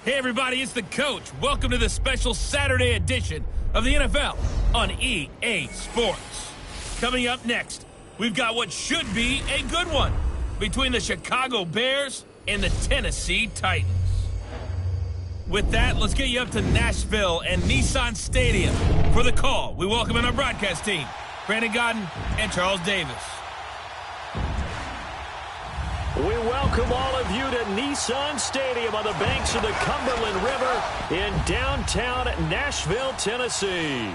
Hey everybody, it's the coach. Welcome to the special Saturday edition of the NFL on EA Sports. Coming up next, we've got what should be a good one between the Chicago Bears and the Tennessee Titans. With that, let's get you up to Nashville and Nissan Stadium. For the call, we welcome in our broadcast team, Brandon Godden and Charles Davis. We welcome all of you to Nissan Stadium on the banks of the Cumberland River in downtown Nashville, Tennessee.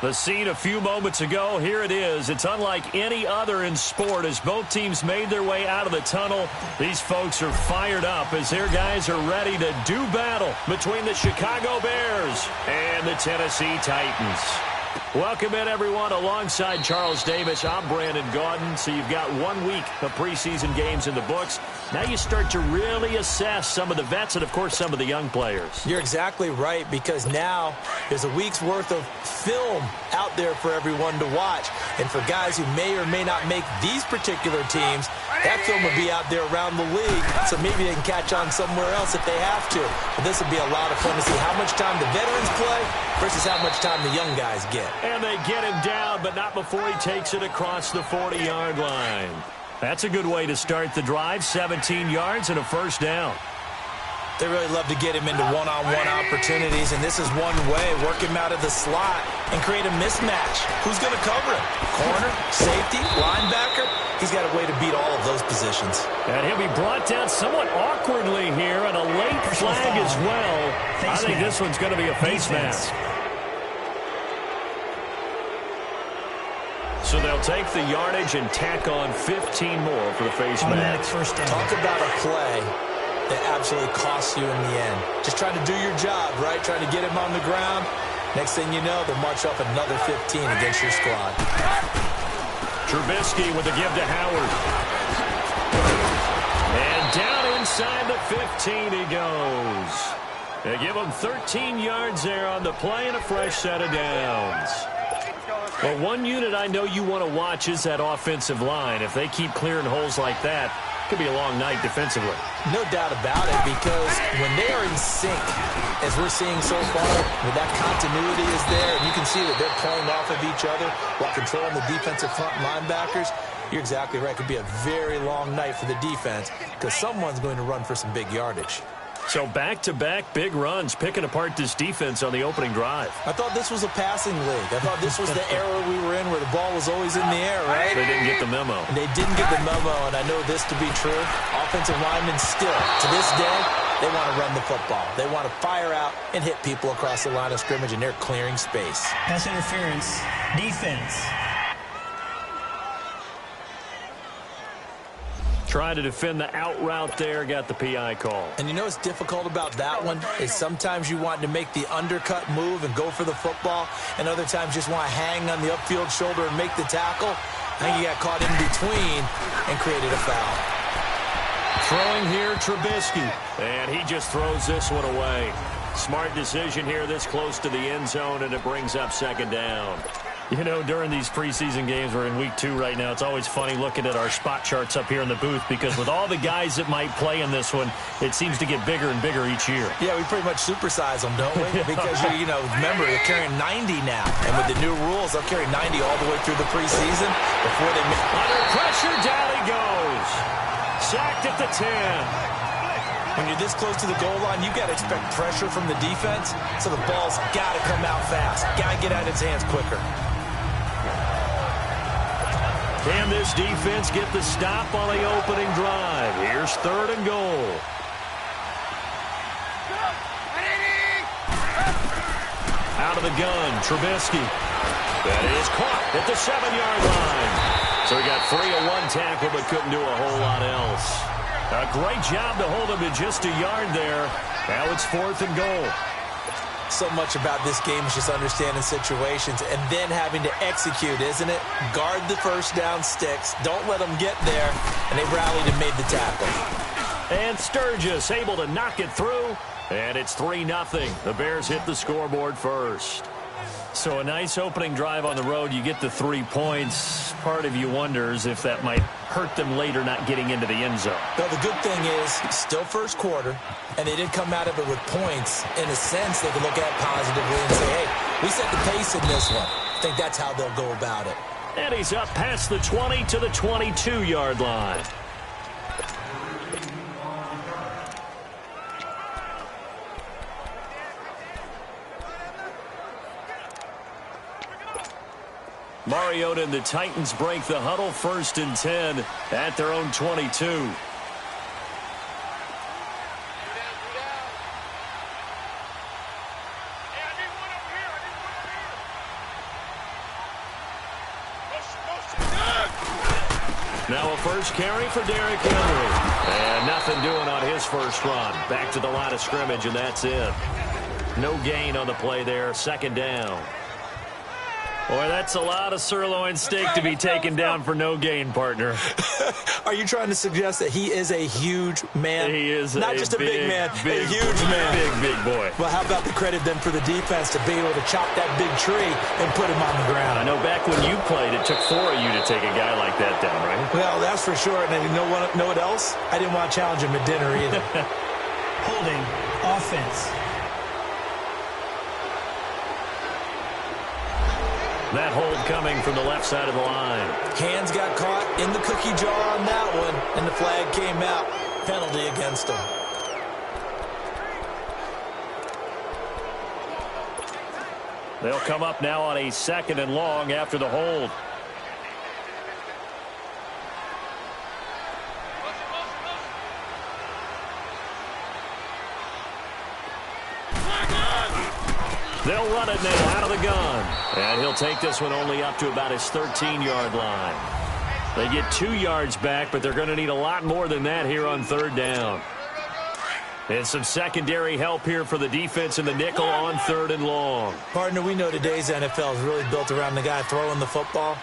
The scene a few moments ago, here it is. It's unlike any other in sport as both teams made their way out of the tunnel. These folks are fired up as their guys are ready to do battle between the Chicago Bears and the Tennessee Titans. Welcome in, everyone. Alongside Charles Davis, I'm Brandon Gaudin. So you've got 1 week of preseason games in the books. Now you start to really assess some of the vets and, of course, some of the young players. You're exactly right, because now there's a week's worth of film out there for everyone to watch. And for guys who may or may not make these particular teams, that film will be out there around the league, so maybe they can catch on somewhere else if they have to. But this will be a lot of fun to see how much time the veterans play versus how much time the young guys get. And they get him down, but not before he takes it across the 40-yard line. That's a good way to start the drive, 17 yards and a first down. They really love to get him into one-on-one opportunities, and this is one way, work him out of the slot and create a mismatch. Who's going to cover him? Corner, safety, linebacker? He's got a way to beat all of those positions. And he'll be brought down somewhat awkwardly here, and a late flag as well. I think this one's going to be a face mask. So they'll take the yardage and tack on 15 more for the face mask. Talk about a play that absolutely costs you in the end. Just trying to do your job, right? Trying to get him on the ground. Next thing you know, they'll march up another 15 against your squad. Trubisky with the give to Howard. And down inside the 15 he goes. They give him 13 yards there on the play and a fresh set of downs. Well, one unit I know you want to watch is that offensive line. If they keep clearing holes like that, it could be a long night defensively. No doubt about it, because when they are in sync, as we're seeing so far, when that continuity is there, and you can see that they're playing off of each other while controlling the defensive front linebackers, you're exactly right. It could be a very long night for the defense because someone's going to run for some big yardage. So back-to-back big runs, picking apart this defense on the opening drive. I thought this was a passing league. I thought this was the era we were in where the ball was always in the air, right? They didn't get the memo. And they didn't get the memo, and I know this to be true. Offensive linemen still, to this day, they want to run the football. They want to fire out and hit people across the line of scrimmage, and they're clearing space. Pass interference, defense. Trying to defend the out route there, got the PI call. And you know what's difficult about that one is sometimes you want to make the undercut move and go for the football, and other times just want to hang on the upfield shoulder and make the tackle. I think he got caught in between and created a foul. Throwing here, Trubisky. And he just throws this one away. Smart decision here this close to the end zone, and it brings up second down. You know, during these preseason games, we're in week 2 right now, it's always funny looking at our spot charts up here in the booth because with all the guys that might play in this one, it seems to get bigger and bigger each year. Yeah, we pretty much supersize them, don't we? Because, you know, remember, they're carrying 90 now. And with the new rules, they'll carry 90 all the way through the preseason before they... Under pressure, down he goes. Sacked at the 10. When you're this close to the goal line, you've got to expect pressure from the defense, so the ball's got to come out fast. Got to get out of its hands quicker. Can this defense get the stop on the opening drive? Here's 3rd and goal. Out of the gun, Trubisky. That is caught at the 7-yard line. So he got free of one tackle but couldn't do a whole lot else. A great job to hold him to just a yard there. Now it's 4th and goal. So much about this game is just understanding situations and then having to execute, isn't it? Guard the first down sticks. Don't let them get there. And they rallied and made the tackle. And Sturgis able to knock it through. And it's 3-0. The Bears hit the scoreboard first. So a nice opening drive on the road. You get the 3 points. Part of you wonders if that might hurt them later not getting into the end zone. Well, the good thing is still first quarter, and they did come out of it with points. In a sense, they can look at positively and say, hey, we set the pace in this one. I think that's how they'll go about it. And he's up past the 20 to the 22-yard line. Mariota and the Titans break the huddle, 1st and 10 at their own 22. Now a first carry for Derrick Henry. And nothing doing on his first run. Back to the line of scrimmage, and that's it. No gain on the play there, 2nd down. Boy, that's a lot of sirloin steak to be taken down for no gain, partner. Are you trying to suggest that he is a huge man? He is not just a big man, a huge man. Big boy. Well, how about the credit then for the defense to be able to chop that big tree and put him on the ground? I know back when you played, it took 4 of you to take a guy like that down, right? Well, that's for sure. And you know what else? I didn't want to challenge him at dinner either. Holding offense. That hold coming from the left side of the line. Hands got caught in the cookie jar on that one, and the flag came out. Penalty against him. They'll come up now on a 2nd and long after the hold. They'll run it now out of the gun. And he'll take this one only up to about his 13-yard line. They get 2 yards back, but they're going to need a lot more than that here on 3rd down. And some secondary help here for the defense in the nickel on 3rd and long. Partner, we know today's NFL is really built around the guy throwing the football.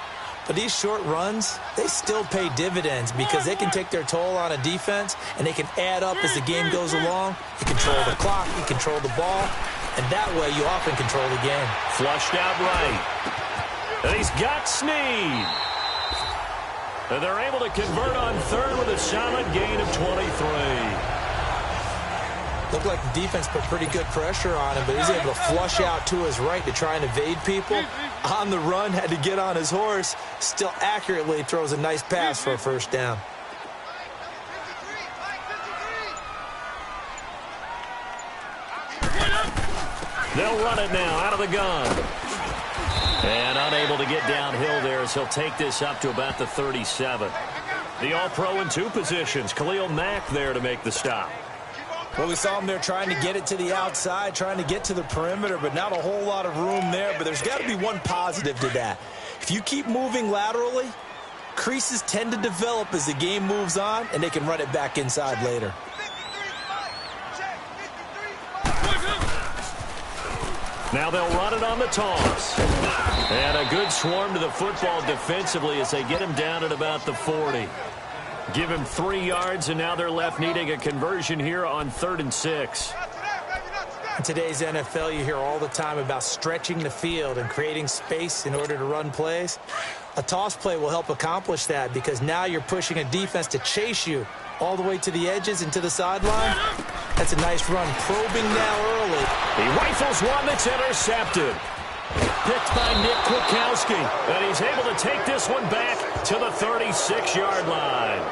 But these short runs, they still pay dividends because they can take their toll on a defense, and they can add up as the game goes along. You control the clock, you control the ball, and that way you often control the game. Flushed out right. And he's got Snead. And they're able to convert on 3rd with a solid gain of 23. Looked like the defense put pretty good pressure on him, but he's able to flush out to his right to try and evade people. On the run, had to get on his horse. Still accurately throws a nice pass for a 1st down. They'll run it now out of the gun. And unable to get downhill there as he'll take this up to about the 37. The All-Pro in 2 positions. Khalil Mack there to make the stop. Well, we saw him there trying to get it to the outside, trying to get to the perimeter, but not a whole lot of room there. But there's got to be one positive to that. If you keep moving laterally, creases tend to develop as the game moves on, and they can run it back inside later. Now they'll run it on the toss. And a good swarm to the football defensively as they get him down at about the 40. Give him 3 yards, and now they're left needing a conversion here on 3rd and 6. In today's NFL, you hear all the time about stretching the field and creating space in order to run plays. A toss play will help accomplish that because now you're pushing a defense to chase you all the way to the edges and to the sideline. That's a nice run. Probing now early. He rifles one that's intercepted. Picked by Nick Kwiatkowski. And he's able to take this one back to the 36-yard line.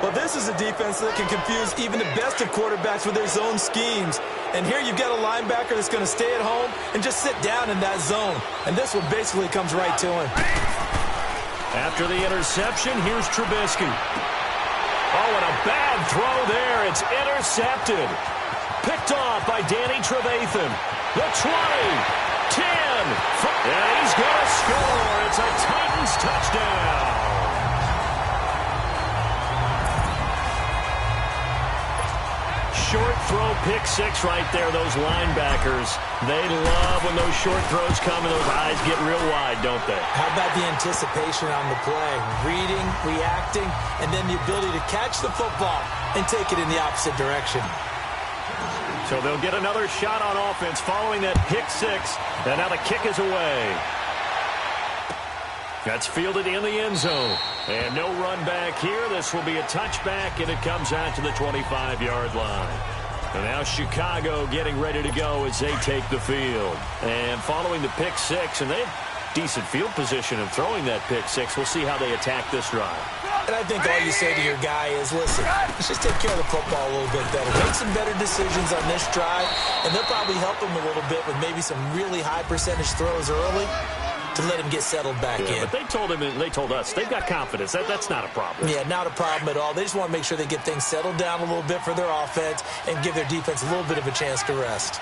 Well, this is a defense that can confuse even the best of quarterbacks with their zone schemes. And here you've got a linebacker that's going to stay at home and just sit down in that zone. And this one basically comes right to him. After the interception, here's Trubisky. Oh, and a bad throw there. It's intercepted. Picked off by Danny Trevathan. The 20, 10, and he's going to score. It's a Titans touchdown. Short throw, pick 6 right there. Those linebackers, they love when those short throws come and those eyes get real wide, don't they? How about the anticipation on the play? Reading, reacting, and then the ability to catch the football and take it in the opposite direction. So they'll get another shot on offense following that pick six. And now the kick is away. That's fielded in the end zone. And no run back here. This will be a touchback, and it comes out to the 25-yard line. And now Chicago getting ready to go as they take the field. And following the pick six, and they have decent field position in throwing that pick six. We'll see how they attack this drive. And I think all you say to your guy is, listen, let's just take care of the football a little bit better. Make some better decisions on this drive, and they'll probably help him a little bit with maybe some really high percentage throws early to let him get settled back in. But they told him, and they told us, they've got confidence. That's not a problem. Yeah, not a problem at all. They just want to make sure they get things settled down a little bit for their offense and give their defense a little bit of a chance to rest.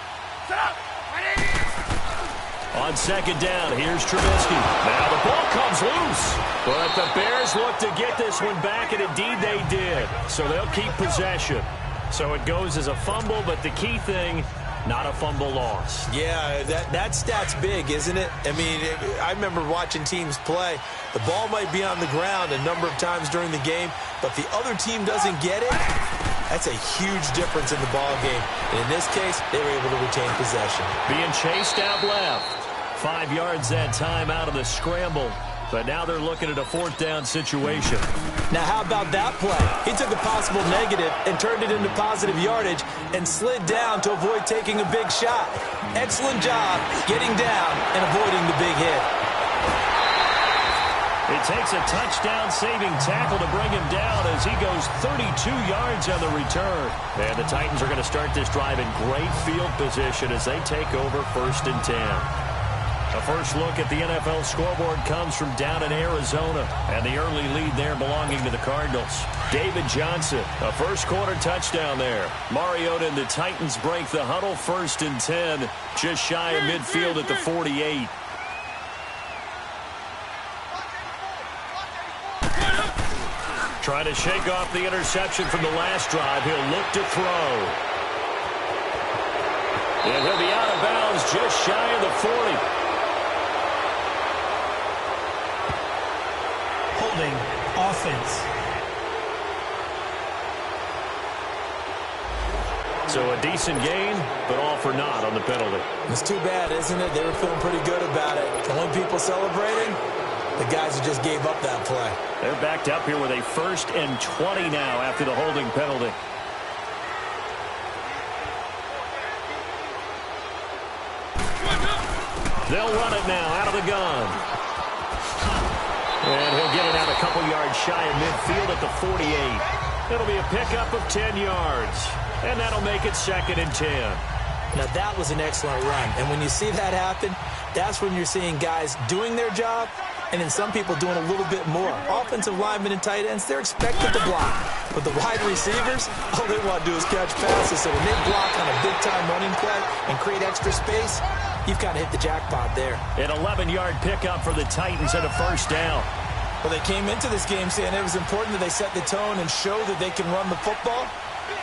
On second down, here's Trubisky. Now the ball comes loose. But the Bears look to get this one back, and indeed they did. So they'll keep possession. So it goes as a fumble, but the key thing, not a fumble loss. Yeah, that stat's big, isn't it? I mean, I remember watching teams play. The ball might be on the ground a number of times during the game, but the other team doesn't get it. That's a huge difference in the ball game. And in this case, they were able to retain possession. Being chased out left. 5 yards that time out of the scramble. But now they're looking at a fourth down situation. Now, how about that play? He took a possible negative and turned it into positive yardage and slid down to avoid taking a big shot. Excellent job getting down and avoiding the big hit. It takes a touchdown-saving tackle to bring him down as he goes 32 yards on the return. And the Titans are going to start this drive in great field position as they take over 1st and 10. A first look at the NFL scoreboard comes from down in Arizona, and the early lead there belonging to the Cardinals. David Johnson, a first-quarter touchdown there. Mariota and the Titans break the huddle 1st and 10, just shy of midfield at the 48. Trying to shake off the interception from the last drive. He'll look to throw. And he'll be out of bounds just shy of the 40. Offense. So a decent gain, but all for naught on the penalty. It's too bad, isn't it? They were feeling pretty good about it. The only people celebrating, the guys who just gave up that play. They're backed up here with a 1st and 20 now after the holding penalty. They'll run it now out of the gun. And he'll get it out a couple yards shy of midfield at the 48. It'll be a pickup of 10 yards. And that'll make it 2nd and 10. Now, that was an excellent run. And when you see that happen, that's when you're seeing guys doing their job and then some people doing a little bit more. Offensive linemen and tight ends, they're expected to block. But the wide receivers, all they want to do is catch passes. So when they block on a big-time running play and create extra space, you've kind of hit the jackpot there. An 11-yard pickup for the Titans and a 1st down. Well, they came into this game saying it was important that they set the tone and show that they can run the football.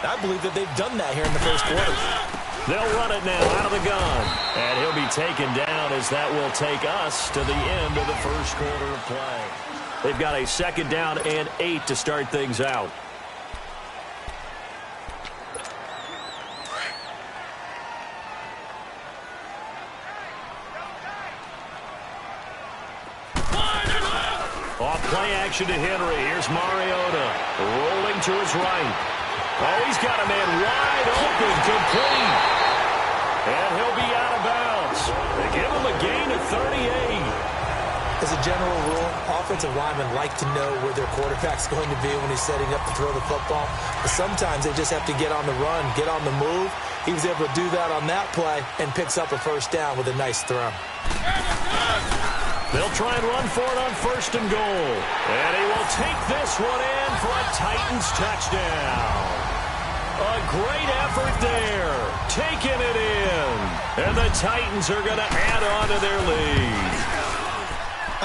I believe that they've done that here in the first quarter. They'll run it now out of the gun. And he'll be taken down as that will take us to the end of the first quarter of play. They've got a 2nd down and 8 to start things out. Off play action to Henry. Here's Mariota rolling to his right. Oh, he's got a man wide open, complete. And he'll be out of bounds. They give him a gain of 38. As a general rule, offensive linemen like to know where their quarterback's going to be when he's setting up to throw the football. But sometimes they just have to get on the run, get on the move. He was able to do that on that play and picks up a 1st down with a nice throw. They'll try and run for it on 1st and goal. And he will take this one in for a Titans touchdown. A great effort there. Taking it in. And the Titans are going to add on to their lead.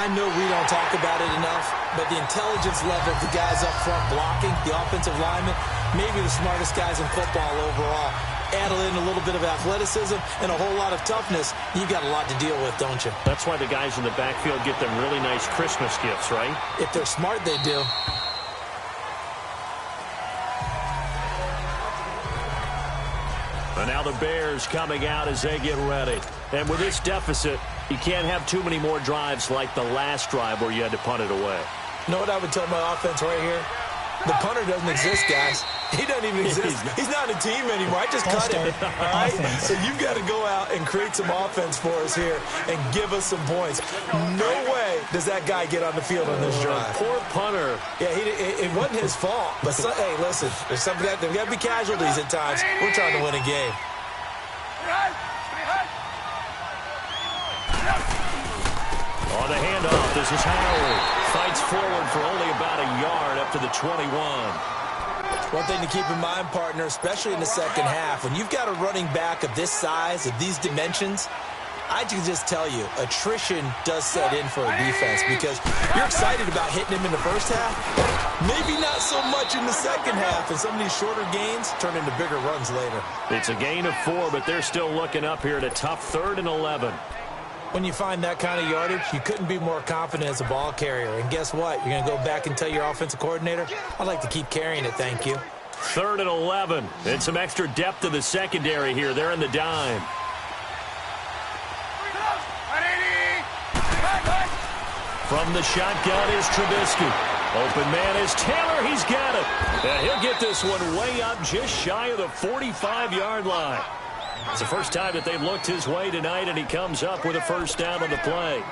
I know we don't talk about it enough, but the intelligence level of the guys up front blocking, the offensive linemen, maybe the smartest guys in football overall. Add in a little bit of athleticism and a whole lot of toughness, you've got a lot to deal with, don't you? That's why the guys in the backfield get them really nice Christmas gifts, right? If they're smart, they do. And now the Bears coming out as they get ready. And with this deficit, you can't have too many more drives like the last drive where you had to punt it away. You know what I would tell my offense right here? The punter doesn't exist, guys. He doesn't even exist. He's not a team anymore. I just cut him. All right? So you've got to go out and create some offense for us here and give us some points. No way does that guy get on the field on this drive. Poor punter. Yeah, it wasn't his fault. But, hey, listen, there's got to be casualties at times. We're trying to win a game. On the handoff, this is Howard. Fights forward for only about a yard up to the 21. One thing to keep in mind, partner, especially in the second half, when you've got a running back of this size, of these dimensions, I can just tell you, attrition does set in for a defense because you're excited about hitting him in the first half, maybe not so much in the second half, and some of these shorter gains turn into bigger runs later. It's a gain of 4, but they're still looking up here at a tough 3rd and 11. When you find that kind of yardage, you couldn't be more confident as a ball carrier. And guess what? You're going to go back and tell your offensive coordinator, I'd like to keep carrying it, thank you. 3rd and 11. And some extra depth to the secondary here. They're in the dime. From the shotgun is Trubisky. Open man is Taylor. He's got it. And he'll get this one way up just shy of the 45-yard line. It's the first time that they've looked his way tonight, and he comes up with a first down on the play.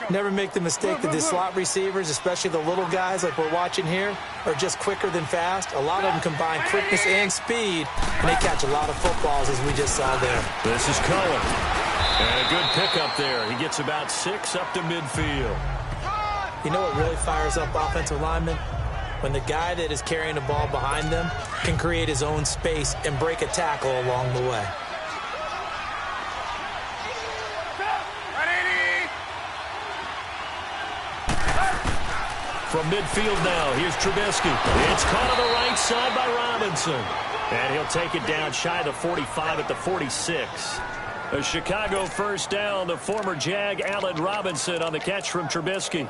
Never make the mistake that the slot receivers, especially the little guys like we're watching here, are just quicker than fast. A lot of them combine quickness and speed, and they catch a lot of footballs, as we just saw there. This is Cohen. And a good pickup there. He gets about 6 up to midfield. You know what really fires up offensive linemen? When the guy that is carrying the ball behind them can create his own space and break a tackle along the way. From midfield now, here's Trubisky. It's caught on the right side by Robinson. And he'll take it down shy of the 45 at the 46. A Chicago first down, the former Jag Allen Robinson on the catch from Trubisky.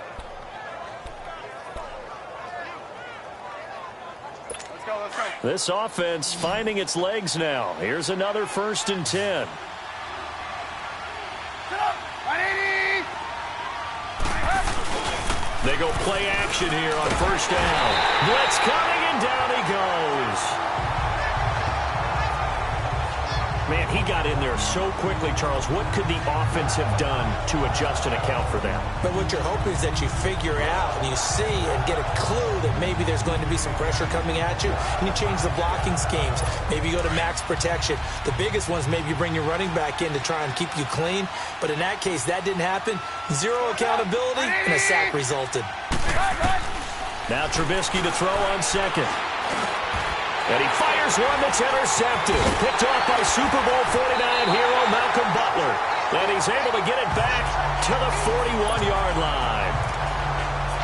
This offense finding its legs now. Here's another 1st and 10. They go play action here on first down. Blitz coming, and down he goes. Man, he got in there so quickly, Charles. What could the offense have done to adjust and account for that? But what you're hoping is that you figure out and you see and get a clue that maybe there's going to be some pressure coming at you, and you change the blocking schemes. Maybe you go to max protection. The biggest ones, maybe you bring your running back in to try and keep you clean. But in that case, that didn't happen. 0 accountability, and a sack resulted. Now Trubisky to throw on second. And he fires one that's intercepted. Picked off by Super Bowl 49 hero Malcolm Butler. And he's able to get it back to the 41-yard line.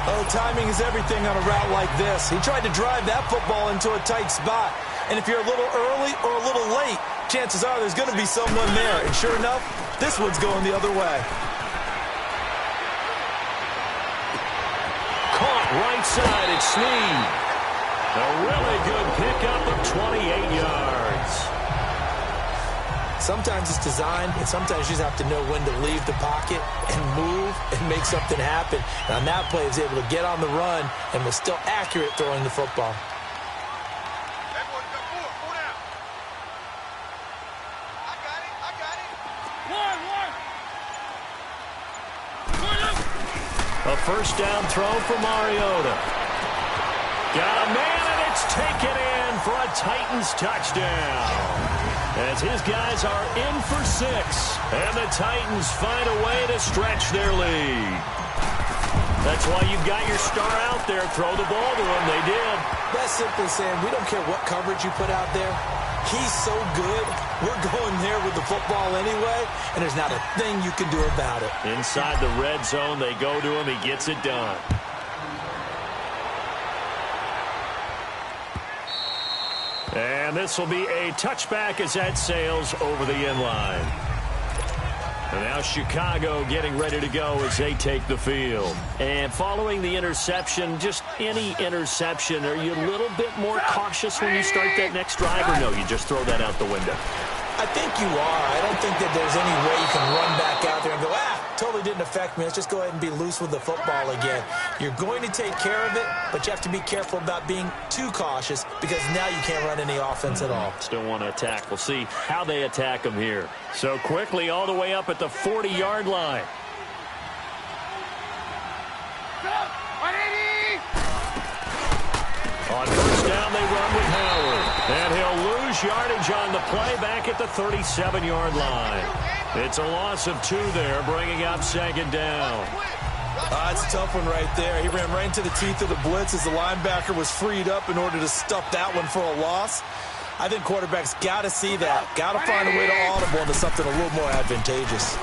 Oh, timing is everything on a route like this. He tried to drive that football into a tight spot. And if you're a little early or a little late, chances are there's going to be someone there. And sure enough, this one's going the other way. Caught right side, it's Snead. A really good pickup of 28 yards. Sometimes it's designed, and sometimes you just have to know when to leave the pocket and move and make something happen. And on that play, he was able to get on the run and was still accurate throwing the football. A first down throw for Mariota. Got a man, and it's taken in for a Titans touchdown. As his guys are in for 6. And the Titans find a way to stretch their lead. That's why you've got your star out there. Throw the ball to him. They did. That's simply saying we don't care what coverage you put out there. He's so good. We're going there with the football anyway, and there's not a thing you can do about it. Inside the red zone, they go to him. He gets it done. And this will be a touchback as that sails over the end line. And now Chicago getting ready to go as they take the field. And following the interception, just any interception, are you a little bit more cautious when you start that next drive, or no, you just throw that out the window? I think you are. I don't think that there's any way you can run back out there and go, totally didn't affect me. Let's just go ahead and be loose with the football again. You're going to take care of it, but you have to be careful about being too cautious because now you can't run any offense at all. Still want to attack. We'll see how they attack them here. So quickly all the way up at the 40-yard line. On first down, they run with Howard. And he'll lose yardage on the play back at the 37-yard line. It's a loss of 2 there, bringing up second down. It's a tough one right there. He ran right into the teeth of the blitz as the linebacker was freed up in order to stuff that one for a loss. I think quarterbacks got to see that. Got to find a way to audible into something a little more advantageous.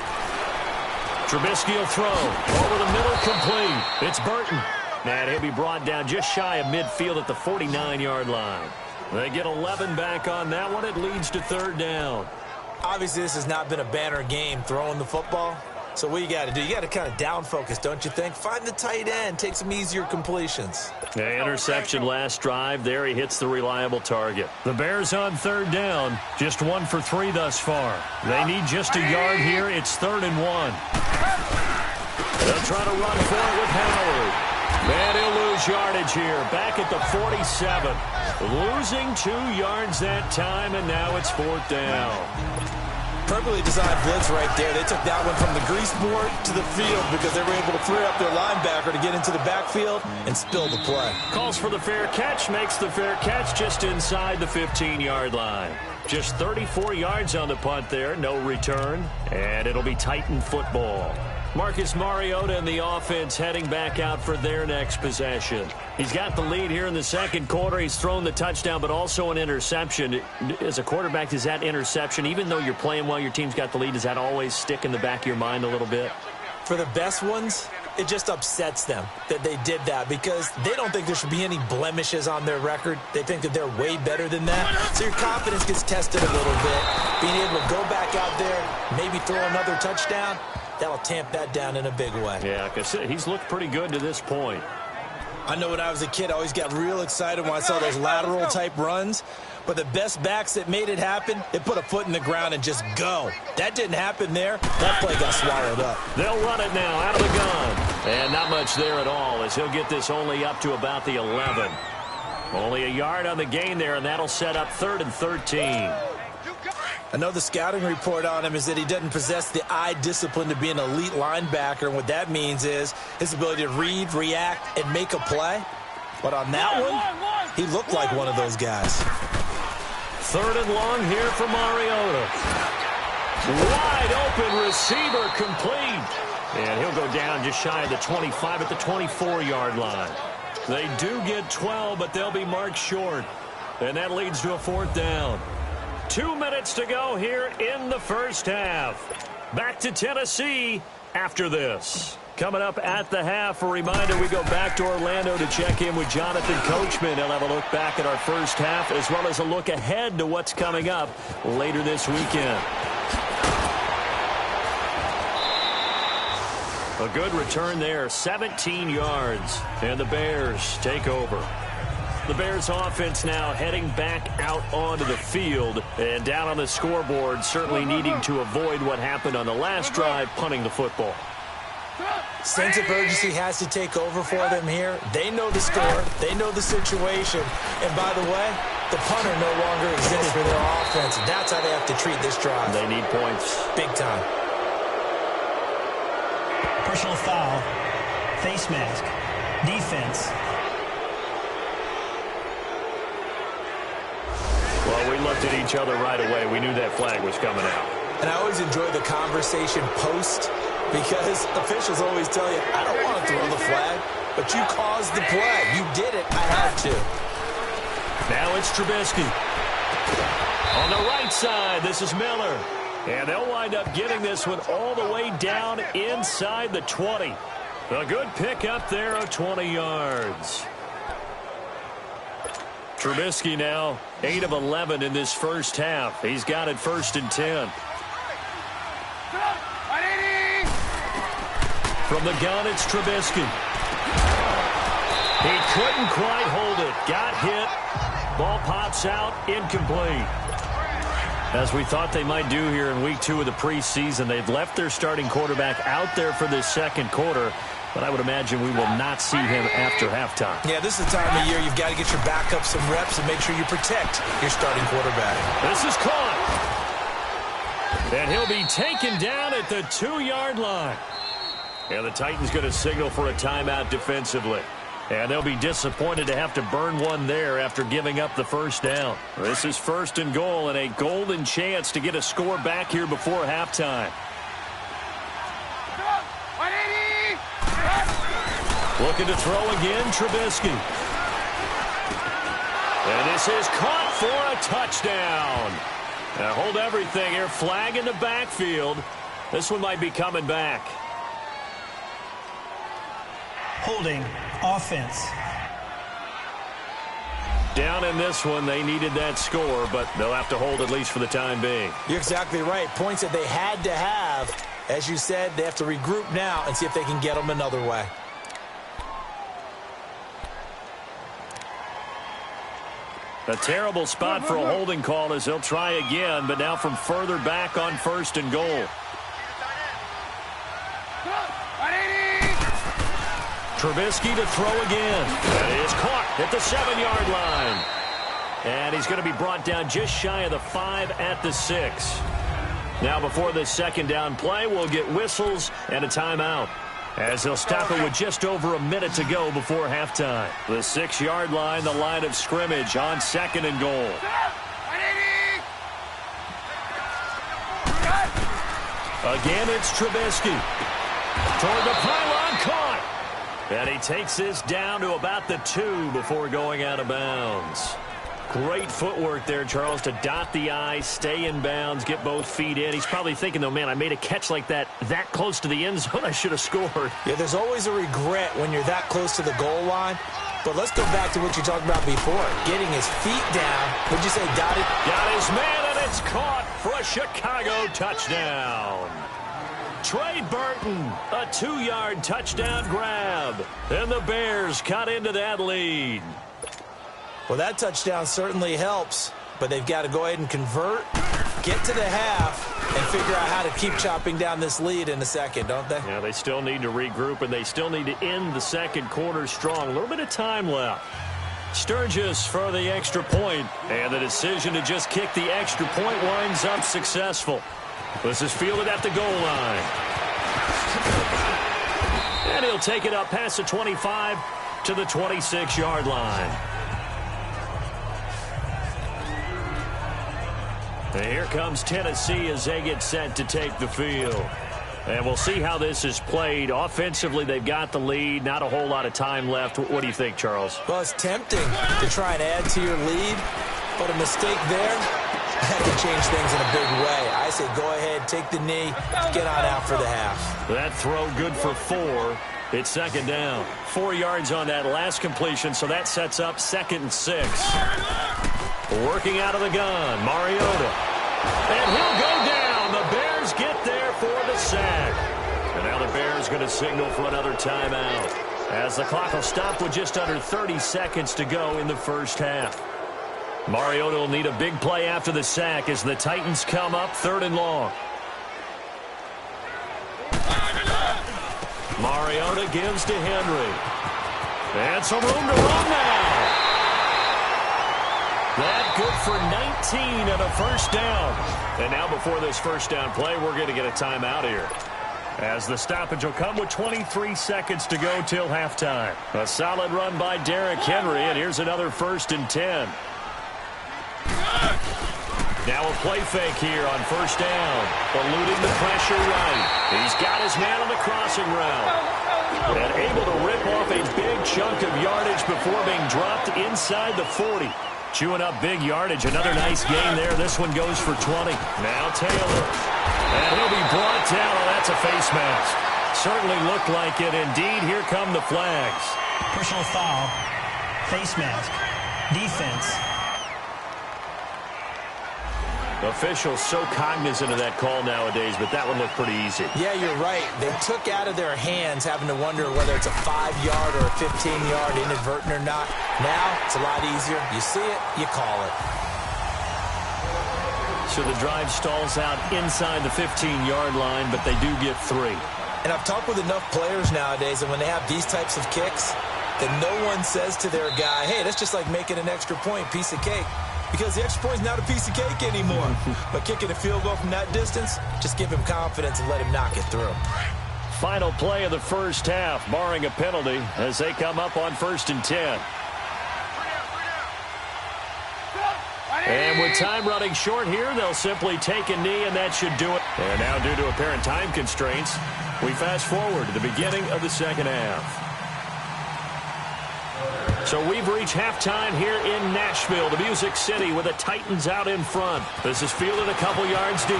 Trubisky will throw. Over the middle, complete. It's Burton. And he'll be brought down just shy of midfield at the 49-yard line. They get 11 back on that one. It leads to third down. Obviously, this has not been a banner game throwing the football. So what you got to do, you got to kind of down focus, don't you think? Find the tight end, take some easier completions. The interception last drive. There he hits the reliable target. The Bears on third down, just 1 for 3 thus far. They need just a yard here. It's 3rd and 1. They'll try to run for it with Howard. And he'll lose yardage here, back at the 47. Losing 2 yards that time, and now it's 4th down. Perfectly designed blitz right there. They took that one from the grease board to the field because they were able to free up their linebacker to get into the backfield and spill the play. Calls for the fair catch, makes the fair catch just inside the 15-yard line. Just 34 yards on the punt there, no return, and it'll be Titan football. Marcus Mariota and the offense heading back out for their next possession. He's got the lead here in the second quarter. He's thrown the touchdown, but also an interception. As a quarterback, does that interception, even though you're playing well, your team's got the lead, does that always stick in the back of your mind a little bit? For the best ones, it just upsets them that they did that because they don't think there should be any blemishes on their record. They think that they're way better than that. So your confidence gets tested a little bit. Being able to go back out there, maybe throw another touchdown, that'll tamp that down in a big way. Yeah, like I said, he's looked pretty good to this point. I know when I was a kid, I always got real excited when I saw those lateral-type runs. But the best backs that made it happen, they put a foot in the ground and just go. That didn't happen there. That play got swallowed up. They'll run it now out of the gun. And not much there at all as he'll get this only up to about the 11. Only a yard on the gain there, and that'll set up 3rd and 13. I know the scouting report on him is that he doesn't possess the eye discipline to be an elite linebacker. And what that means is his ability to read, react, and make a play. But on that one, he looked like one of those guys. 3rd and long here for Mariota. Wide open receiver complete. And he'll go down just shy of the 25 at the 24-yard line. They do get 12, but they'll be marked short. And that leads to a 4th down. 2 minutes to go here in the first half. Back to Tennessee after this. Coming up at the half, a reminder, we go back to Orlando to check in with Jonathan Coachman. He'll have a look back at our first half as well as a look ahead to what's coming up later this weekend. A good return there, 17 yards, and the Bears take over. The Bears offense now heading back out onto the field and down on the scoreboard, certainly needing to avoid what happened on the last drive, punting the football. Sense of urgency has to take over for them here. They know the score. They know the situation. And by the way, the punter no longer exists for their offense. That's how they have to treat this drive. They need points. Big time. Personal foul. Face mask. Defense. Well, we looked at each other right away. We knew that flag was coming out. And I always enjoy the conversation post because officials always tell you, I don't want to throw the flag, but you caused the play. You did it. I had to. Now it's Trubisky. On the right side, this is Miller. And they'll wind up getting this one all the way down inside the 20. A good pick up there of 20 yards. Trubisky now 8 of 11 in this first half. He's got it 1st and 10. From the gun, it's Trubisky. He couldn't quite hold it. Got hit. Ball pops out. Incomplete. As we thought they might do here in week 2 of the preseason, they've left their starting quarterback out there for this second quarter, but I would imagine we will not see him after halftime. Yeah, this is the time of year you've got to get your backup some reps and make sure you protect your starting quarterback. This is caught. And he'll be taken down at the 2-yard line. And the Titans going to signal for a timeout defensively. And they'll be disappointed to have to burn one there after giving up the first down. This is 1st and goal and a golden chance to get a score back here before halftime. Looking to throw again, Trubisky. And this is caught for a touchdown. Now hold everything here. Flag in the backfield. This one might be coming back. Holding offense. Down in this one, they needed that score, but they'll have to hold at least for the time being. You're exactly right. Points that they had to have. As you said, they have to regroup now and see if they can get them another way. A terrible spot for a holding call as they'll try again, but now from further back on 1st and goal. Trubisky to throw again. That is caught at the 7-yard line. And he's going to be brought down just shy of the 5 at the 6. Now before this second down play, we'll get whistles and a timeout, as they'll stop it with just over a minute to go before halftime. The 6-yard line, the line of scrimmage on 2nd and goal. Again, it's Trubisky. Toward the pylon, caught. And he takes this down to about the 2 before going out of bounds. Great footwork there, Charles, to dot the I, stay in bounds, get both feet in. He's probably thinking, though, man, I made a catch like that close to the end zone. I should have scored. Yeah, there's always a regret when you're that close to the goal line. But let's go back to what you talked about before. Getting his feet down. Would you say got it? Got his man, and it's caught for a Chicago touchdown. Trey Burton, a 2-yard touchdown grab. And the Bears cut into that lead. Well, that touchdown certainly helps, but they've got to go ahead and convert, get to the half, and figure out how to keep chopping down this lead in a second, don't they? Yeah, they still need to regroup, and they still need to end the second quarter strong. A little bit of time left. Sturgis for the extra point, and the decision to just kick the extra point winds up successful. This is fielded at the goal line. And he'll take it up past the 25 to the 26-yard line. And here comes Tennessee as they get set to take the field. And we'll see how this is played. Offensively, they've got the lead. Not a whole lot of time left. What do you think, Charles? Well, it's tempting to try and add to your lead, but a mistake there, that can change things in a big way. I say go ahead, take the knee, get on out for the half. That throw good for 4. It's second down. 4 yards on that last completion, so that sets up 2nd and 6. Working out of the gun, Mariota. And he'll go down. The Bears get there for the sack. And now the Bears going to signal for another timeout, as the clock will stop with just under 30 seconds to go in the first half. Mariota will need a big play after the sack as the Titans come up 3rd and long. Mariota gives to Henry. And some room to run now. That good for 19 and a first down. And now before this first down play, we're going to get a timeout here, as the stoppage will come with 23 seconds to go till halftime. A solid run by Derrick Henry, and here's another 1st and 10. Now a play fake here on first down. Eluding the pressure right. He's got his man on the crossing route. And able to rip off a big chunk of yardage before being dropped inside the 40. Chewing up big yardage. Another nice gain there. This one goes for 20. Now Taylor. And he'll be brought down. Oh, that's a face mask. Certainly looked like it. Indeed, here come the flags. Personal foul. Face mask. Defense. Officials so cognizant of that call nowadays, but that one looked pretty easy. Yeah, you're right. They took out of their hands having to wonder whether it's a 5-yard or a 15-yard inadvertent or not. Now, it's a lot easier. You see it, you call it. So the drive stalls out inside the 15-yard line, but they do get 3. And I've talked with enough players nowadays, and when they have these types of kicks, that no one says to their guy, hey, that's just like making an extra point, piece of cake. Because the extra point is not a piece of cake anymore. But kicking a field goal from that distance, just give him confidence and let him knock it through. Final play of the first half, barring a penalty, as they come up on 1st and 10. And with time running short here, they'll simply take a knee, and that should do it. And now, due to apparent time constraints, we fast forward to the beginning of the second half. So we've reached halftime here in Nashville, the Music City, with the Titans out in front. This is fielded a couple yards deep.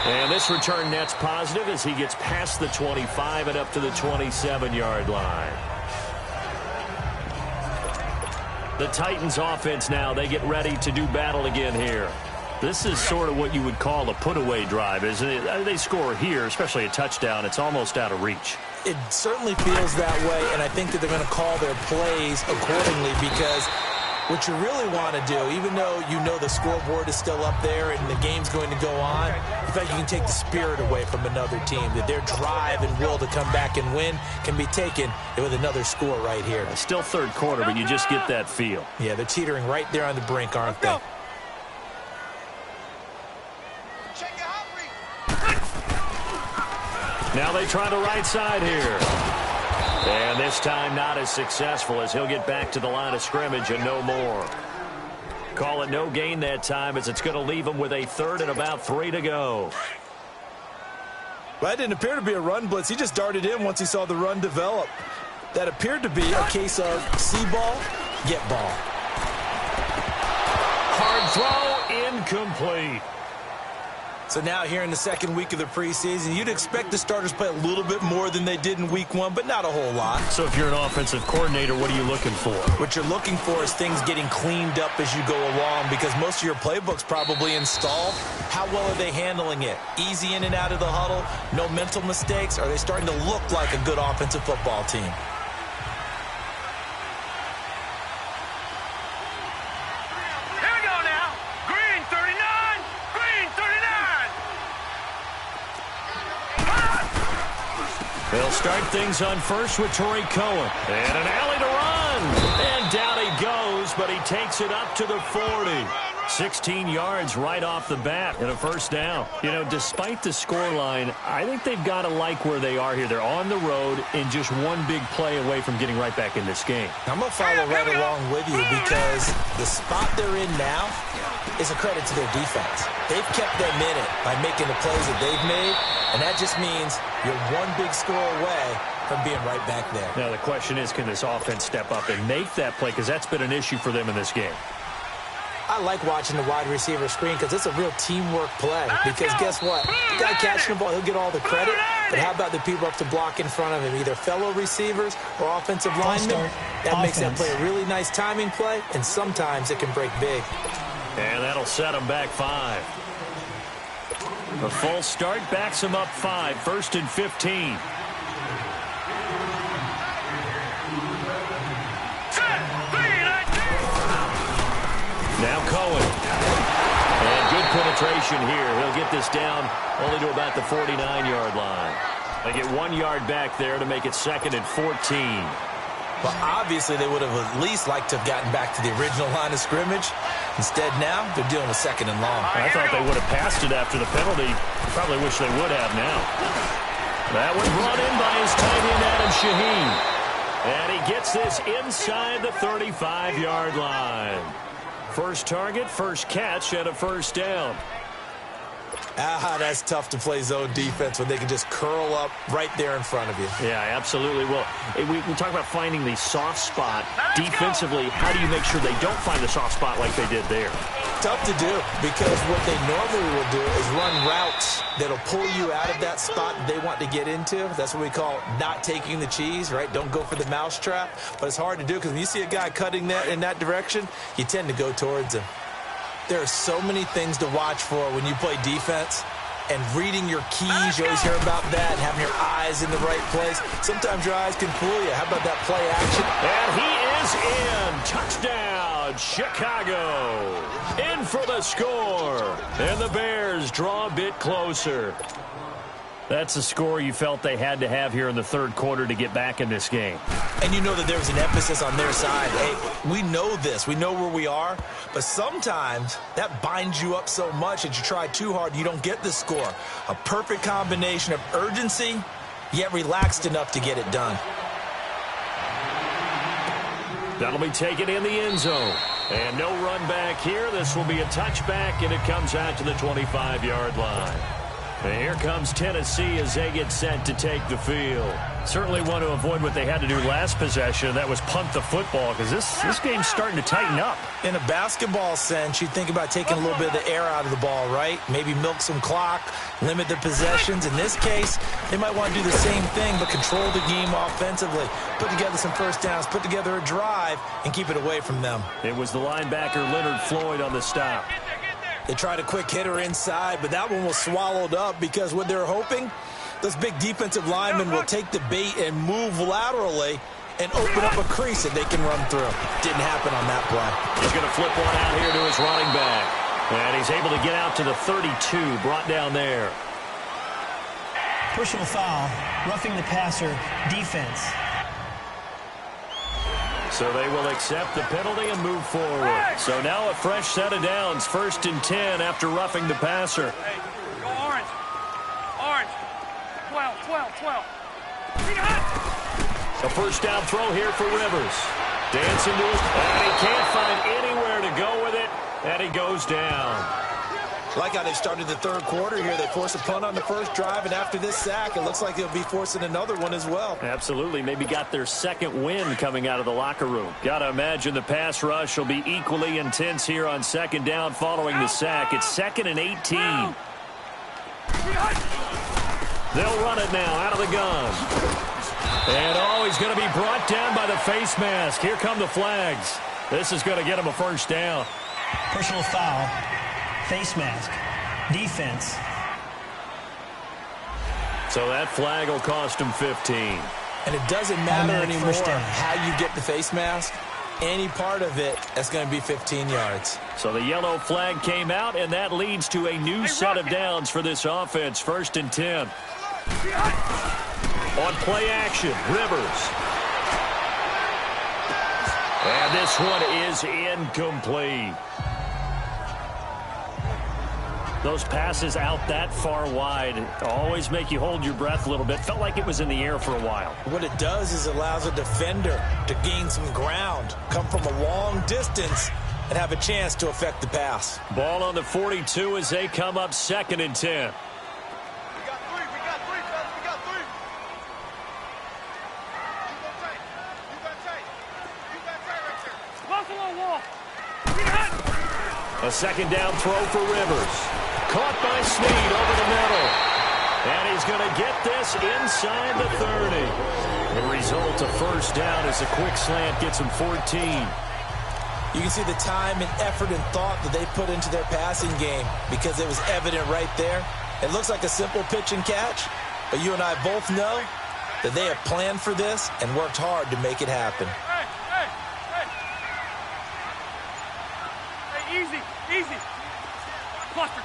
And this return net's positive as he gets past the 25 and up to the 27-yard line. The Titans offense now, they get ready to do battle again here. This is sort of what you would call a put-away drive, isn't it? They score here, especially a touchdown. It's almost out of reach. It certainly feels that way, and I think that they're going to call their plays accordingly because what you really want to do, even though you know the scoreboard is still up there and the game's going to go on, in fact, you can take the spirit away from another team, that their drive and will to come back and win can be taken with another score right here. Still third quarter, but you just get that feel. Yeah, they're teetering right there on the brink, aren't they? Now they try the right side here. And this time not as successful as he'll get back to the line of scrimmage and no more. Call it no gain that time as it's going to leave him with a 3rd and about 3 to go. Well, that didn't appear to be a run blitz. He just darted in once he saw the run develop. That appeared to be a case of see ball, get ball. Hard throw, incomplete. So now here in the second week of the preseason, you'd expect the starters play a little bit more than they did in week 1, but not a whole lot. So if you're an offensive coordinator, what are you looking for? What you're looking for is things getting cleaned up as you go along because most of your playbook's probably installed. How well are they handling it? Easy in and out of the huddle? No mental mistakes? Are they starting to look like a good offensive football team? They'll start things on first with Torrey Cohen. And an alley to run. And down he goes, but he takes it up to the 40. 16 yards right off the bat and a first down. You know, despite the scoreline, I think they've got to like where they are here. They're on the road and just one big play away from getting right back in this game. I'm going to follow right along with you because the spot they're in now is a credit to their defense. They've kept them in it by making the plays that they've made, and that just means you're one big score away from being right back there. Now the question is, can this offense step up and make that play? Because that's been an issue for them in this game. I like watching the wide receiver screen because it's a real teamwork play. Because guess what? The guy catching the ball, he'll get all the credit. But how about the people up to block in front of him, either fellow receivers or offensive linemen? That makes that play a really nice timing play, and sometimes it can break big. And that'll set him back 5. The full start backs him up 5, 1st and 15. Now Cohen. And good penetration here. He'll get this down only to about the 49-yard line. They get 1 yard back there to make it 2nd and 14. Well, obviously they would have at least liked to have gotten back to the original line of scrimmage. Instead now, they're dealing with 2nd and long. I thought they would have passed it after the penalty. Probably wish they would have now. That one brought in by his tight end, Adam Shaheen. And he gets this inside the 35-yard line. First target, first catch, and a first down. That's tough to play zone defense when they can just curl up right there in front of you. Yeah, absolutely. Well, we talk about finding the soft spot defensively. How do you make sure they don't find the soft spot like they did there? Tough to do because what they normally will do is run routes that'll pull you out of that spot they want to get into. That's what we call not taking the cheese, right? Don't go for the mousetrap. But it's hard to do because when you see a guy cutting that in that direction, you tend to go towards him. There are so many things to watch for when you play defense. And reading your keys, you always hear about that, having your eyes in the right place. Sometimes your eyes can fool you. How about that play action? And he is in. Touchdown, Chicago. In for the score. And the Bears draw a bit closer. That's a score you felt they had to have here in the third quarter to get back in this game. And you know that there's an emphasis on their side. Hey, we know this. We know where we are. But sometimes that binds you up so much that you try too hard, you don't get the score. A perfect combination of urgency, yet relaxed enough to get it done. That'll be taken in the end zone. And no run back here. This will be a touchback, and it comes out to the 25-yard line. And here comes Tennessee as they get set to take the field. Certainly want to avoid what they had to do last possession. That was punt the football, because this game's starting to tighten up. In a basketball sense, you think about taking a little bit of the air out of the ball, right? Maybe milk some clock, limit the possessions. In this case, they might want to do the same thing, but control the game offensively. Put together some first downs, put together a drive, and keep it away from them. It was the linebacker Leonard Floyd on the stop. They tried a quick hitter inside, but that one was swallowed up because what they're hoping, those big defensive linemen will take the bait and move laterally and open up a crease that they can run through. Didn't happen on that play. He's going to flip one out here to his running back. And he's able to get out to the 32, brought down there. Personal foul, roughing the passer, defense. So they will accept the penalty and move forward. So now a fresh set of downs, 1st and 10 after roughing the passer. Hey, go orange. Orange. 12. A first down throw here for Rivers. Dancing to it, and he can't find anywhere to go with it, and he goes down. Like how they started the third quarter here. They forced a punt on the first drive, and after this sack, it looks like they'll be forcing another one as well. Absolutely. Maybe got their second win coming out of the locker room. Got to imagine the pass rush will be equally intense here on second down following the sack. It's 2nd and 18. They'll run it now out of the gun. And, he's going to be brought down by the face mask. Here come the flags. This is going to get him a first down. Personal foul, face mask, defense. So that flag will cost him 15. And it doesn't matter anymore first down. how you get the face mask. Any part of it, that's going to be 15 yards. So the yellow flag came out, and that leads to a new set of downs for this offense. 1st and 10. On play action, Rivers. And this one is incomplete. Those passes out that far wide always make you hold your breath a little bit. Felt like it was in the air for a while. What it does is allows a defender to gain some ground, come from a long distance, and have a chance to affect the pass. Ball on the 42 as they come up 2nd and 10. A second down throw for Rivers. Caught by Snead over the middle. And he's going to get this inside the 30. The result of first down is a quick slant gets him 14. You can see the time and effort and thought that they put into their passing game because it was evident right there. It looks like a simple pitch and catch, but you and I both know that they have planned for this and worked hard to make it happen. Easy. Cluster.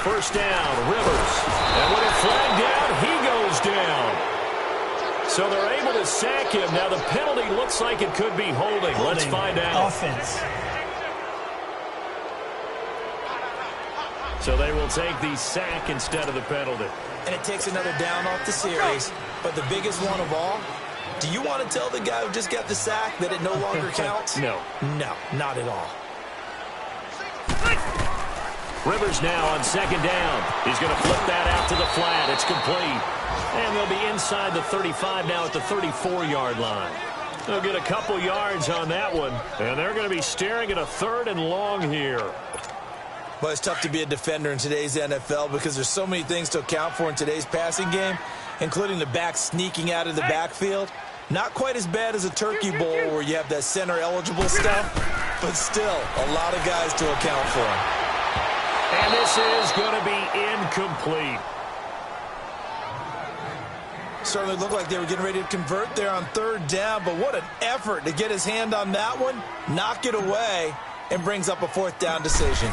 First down, Rivers. And when it flagged down, he goes down. So they're able to sack him. Now the penalty looks like it could be holding. Let's find out. Offense. So they will take the sack instead of the penalty. And it takes another down off the series. But the biggest one of all, do you want to tell the guy who just got the sack that it no longer counts? No. No, not at all. Rivers now on second down. He's going to flip that out to the flat. It's complete. And they'll be inside the 35 now at the 34-yard line. They'll get a couple yards on that one. And they're going to be staring at a 3rd and long here. Well, it's tough to be a defender in today's NFL because there's so many things to account for in today's passing game, including the back sneaking out of the backfield. Not quite as bad as a turkey bowl where you have that center-eligible stuff, but still, a lot of guys to account for. And this is going to be incomplete. Certainly looked like they were getting ready to convert there on third down, but what an effort to get his hand on that one, knock it away, and brings up a fourth down decision.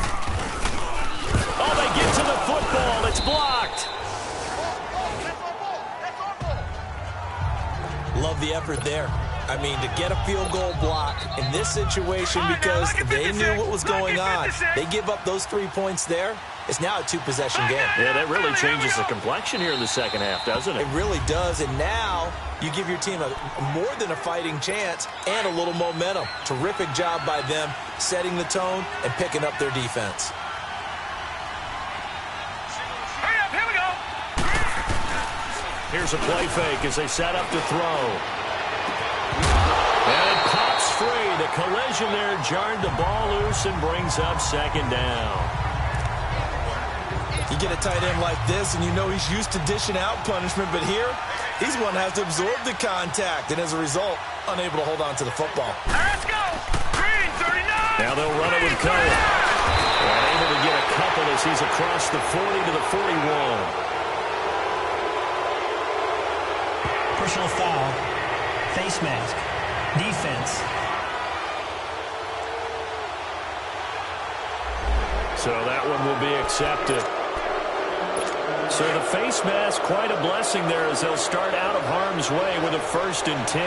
Oh, they get to the football. It's blocked. Love the effort there. I mean, to get a field goal block in this situation because they knew what was going on. They give up those 3 points there. It's now a two-possession game. Yeah, that really changes the complexion here in the second half, doesn't it? It really does, and now you give your team a more than a fighting chance and a little momentum. Terrific job by them setting the tone and picking up their defense. Hurry up, here we go. Here's a play fake as they set up to throw. And it pops free. The collision there jarred the ball loose and brings up second down. You get a tight end like this, and you know he's used to dishing out punishment, but here, he's one that has to absorb the contact, and as a result, unable to hold on to the football. Let's go. Green, 39. Now they'll run it with Cohen. And able to get a couple as he's across the 40 to the 41. Personal foul. Face mask. Defense. So that one will be accepted. So the face mask, quite a blessing there as they'll start out of harm's way with a 1st and 10.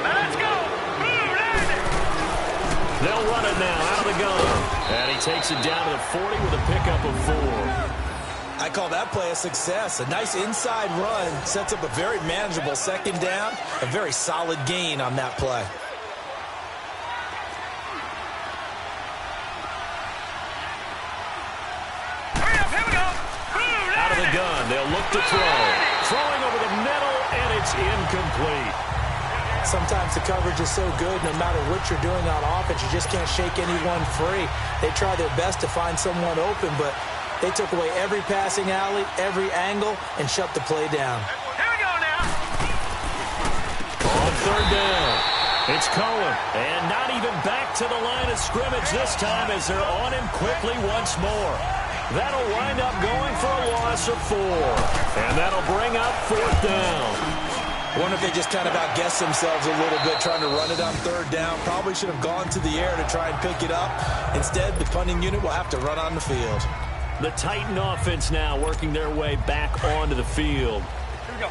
Let's go. They'll run it now out of the gun. And he takes it down to the 40 with a pickup of 4. I call that play a success. A nice inside run sets up a very manageable second down, a very solid gain on that play. Gun. They'll look to throw. Throwing over the middle, and it's incomplete. Sometimes the coverage is so good, no matter what you're doing on offense, you just can't shake anyone free. They try their best to find someone open, but they took away every passing alley, every angle, and shut the play down. Here we go now. On third down, it's Cohen, and not even back to the line of scrimmage this time as they're on him quickly once more. That'll wind up going for a loss of 4. And that'll bring up 4th down. I wonder if they just kind of outguessed themselves a little bit trying to run it on third down. Probably should have gone to the air to try and pick it up. Instead, the punting unit will have to run on the field. The Titan offense now working their way back onto the field. Here we go.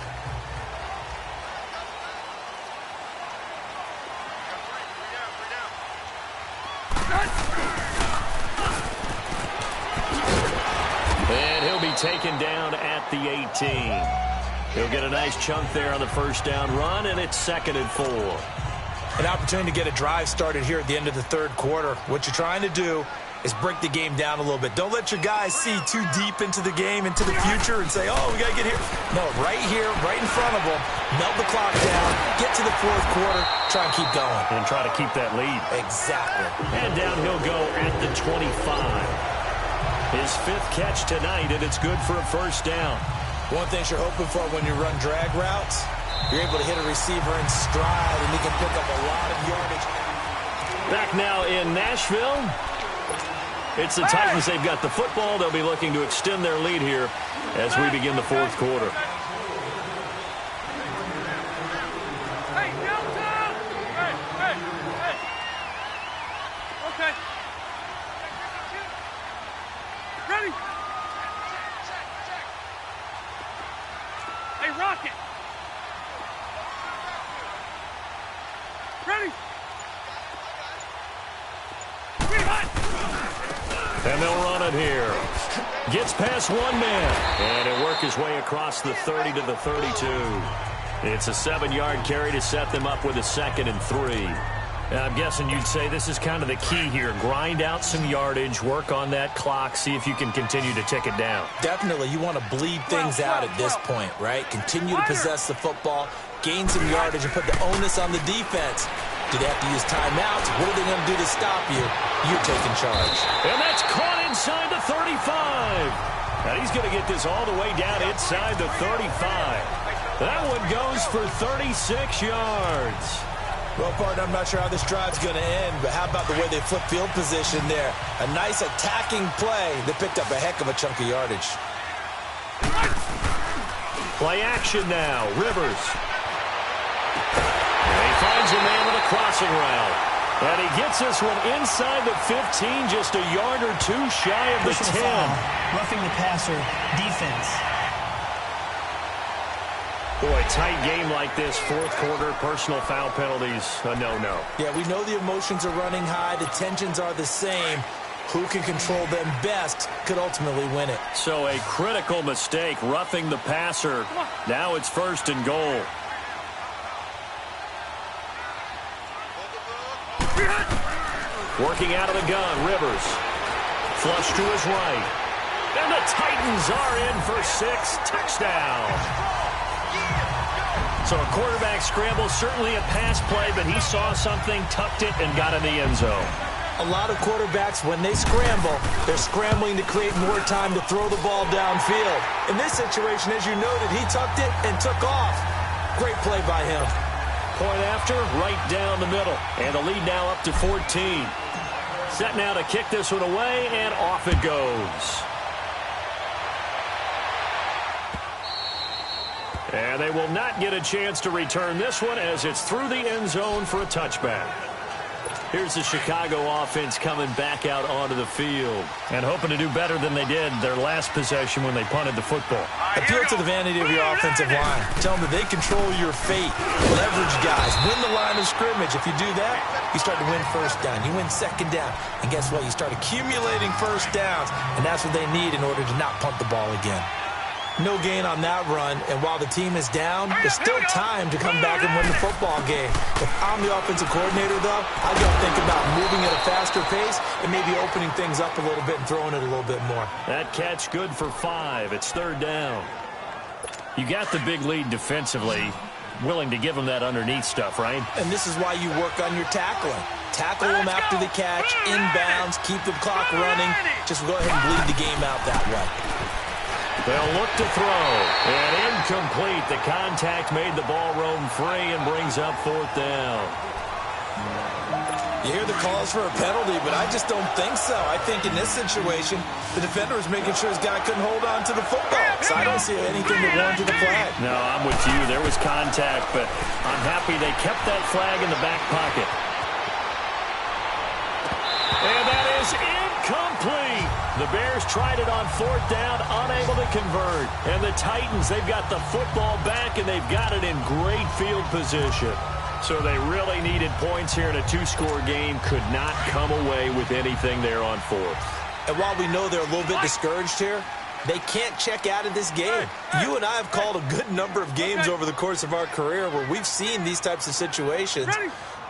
And he'll be taken down at the 18. He'll get a nice chunk there on the first down run, and it's 2nd and 4. An opportunity to get a drive started here at the end of the third quarter. What you're trying to do is break the game down a little bit. Don't let your guys see too deep into the game, into the future, and say, oh, we got to get here. No, right here, right in front of them, melt the clock down, get to the fourth quarter, try and keep going. And try to keep that lead. Exactly. And down he'll go at the 25. His 5th catch tonight, and it's good for a first down. One thing you're hoping for when you run drag routes, you're able to hit a receiver in stride, and he can pick up a lot of yardage. Back now in Nashville. It's the Titans. They've got the football. They'll be looking to extend their lead here as we begin the fourth quarter. Hey, downtown. Hey. Okay. Ready? Hey, Rocket. Ready? And they'll run it here. Gets past one man. And he'll work his way across the 30 to the 32. It's a 7-yard carry to set them up with a 2nd and 3. I'm guessing you'd say this is kind of the key here. Grind out some yardage, work on that clock, see if you can continue to tick it down. Definitely. You want to bleed things out at this point, right? Continue to possess the football, gain some yardage, and put the onus on the defense. Do they have to use timeouts? What are they going to do to stop you? You're taking charge. And that's caught inside the 35. Now he's going to get this all the way down inside the 35. That one goes for 36 yards. Well, partner, I'm not sure how this drive's going to end, but how about the way they flip field position there? A nice attacking play that picked up a heck of a chunk of yardage. Play action now. Rivers. And he finds a man with a crossing route. And he gets this one inside the 15, just a yard or two shy of the 10. Roughing the passer, defense. Boy, tight game like this, fourth quarter, personal foul penalties, a no-no. Yeah, we know the emotions are running high, the tensions are the same. Who can control them best could ultimately win it. So a critical mistake, roughing the passer. Now it's 1st and goal. Working out of the gun, Rivers. Flush to his right. And the Titans are in for 6. Touchdown. So a quarterback scramble, certainly a pass play, but he saw something, tucked it, and got in the end zone. A lot of quarterbacks, when they scramble, they're scrambling to create more time to throw the ball downfield. In this situation, as you noted, he tucked it and took off. Great play by him. Point after, right down the middle. And the lead now up to 14. Set now to kick this one away, and off it goes. And they will not get a chance to return this one as it's through the end zone for a touchback. Here's the Chicago offense coming back out onto the field and hoping to do better than they did their last possession when they punted the football. Appeal to the vanity of your offensive line. Tell them that they control your fate. Leverage guys. Win the line of scrimmage. If you do that, you start to win first down. You win second down. And guess what? You start accumulating first downs. And that's what they need in order to not punt the ball again. No gain on that run, and while the team is down, there's still time to come back and win the football game. If I'm the offensive coordinator, though, I got to think about moving at a faster pace and maybe opening things up a little bit and throwing it a little bit more. That catch good for 5. It's 3rd down. You got the big lead defensively, willing to give them that underneath stuff, right? And this is why you work on your tackling. Tackle them after the catch, inbounds, keep the clock running. Just go ahead and bleed the game out that way. They'll look to throw. And incomplete. The contact made the ball roam free and brings up 4th down. You hear the calls for a penalty, but I just don't think so. I think in this situation, the defender was making sure his guy couldn't hold on to the football. So I don't see anything that warranted the flag. No, I'm with you. There was contact, but I'm happy they kept that flag in the back pocket. And that is incomplete. The Bears tried it on 4th down, unable to convert. And the Titans, they've got the football back, and they've got it in great field position. So they really needed points here in a 2-score game. Could not come away with anything there on 4th. And while we know they're a little bit discouraged here, they can't check out of this game. You and I have called a good number of games over the course of our career where we've seen these types of situations.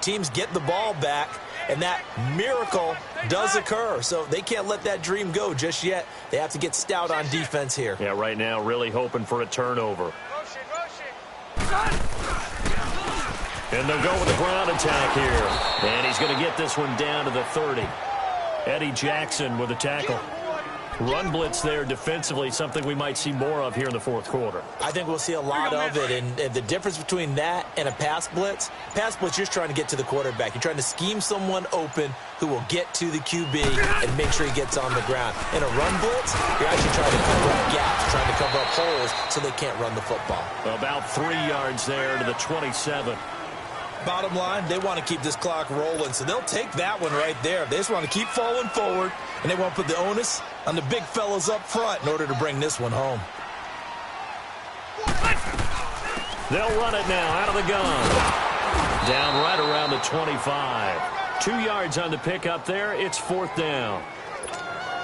Teams get the ball back, and that miracle does occur. So they can't let that dream go just yet. They have to get stout on defense here. Yeah, right now really hoping for a turnover. And they'll go with the ground attack here. And he's going to get this one down to the 30. Eddie Jackson with a tackle. Run blitz there defensively, something we might see more of here in the 4th quarter. I think we'll see a lot of it, and the difference between that and a pass blitz, you're just trying to get to the quarterback. You're trying to scheme someone open who will get to the QB and make sure he gets on the ground. In a run blitz, you're actually trying to cover up gaps, trying to cover up holes so they can't run the football. About 3 yards there to the 27. Bottom line, they want to keep this clock rolling, so they'll take that one right there. They just want to keep falling forward, and they want to put the onus on the big fellas up front in order to bring this one home. They'll run it now out of the gun. Down right around the 25. 2 yards on the pickup there. It's 4th down.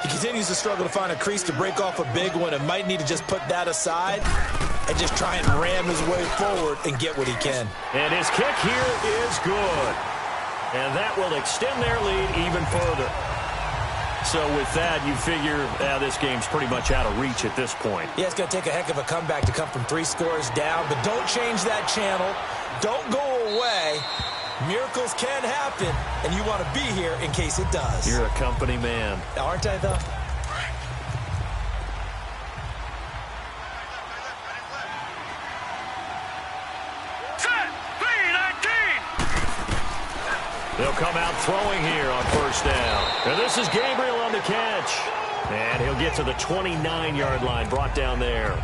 He continues to struggle to find a crease to break off a big one and might need to just put that aside and just try and ram his way forward and get what he can. And his kick here is good. And that will extend their lead even further. So with that, you figure this game's pretty much out of reach at this point. Yeah, it's going to take a heck of a comeback to come from 3 scores down, but don't change that channel. Don't go away. Miracles can happen, and you want to be here in case it does. You're a company man. Aren't I, though? throwing here on first down. And this is Gabriel on the catch. And he'll get to the 29-yard line, brought down there.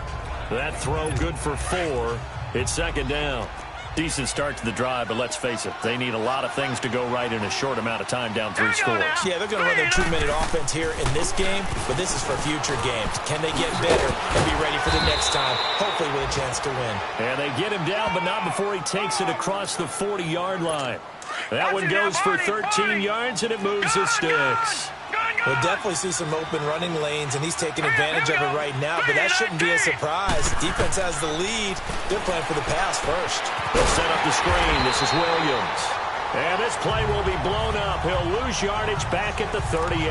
That throw good for 4. It's second down. Decent start to the drive, but let's face it, they need a lot of things to go right in a short amount of time, down 3 scores. Yeah, they're going to run their 2-minute offense here in this game, but this is for future games. Can they get better and be ready for the next time, hopefully with a chance to win? And they get him down, but not before he takes it across the 40-yard line. That one goes for 13 yards, and it moves the sticks. We'll definitely see some open running lanes, and he's taking advantage of it right now, but that shouldn't be a surprise. Defense has the lead. They're playing for the pass first. They'll set up the screen. This is Williams. And this play will be blown up. He'll lose yardage back at the 38.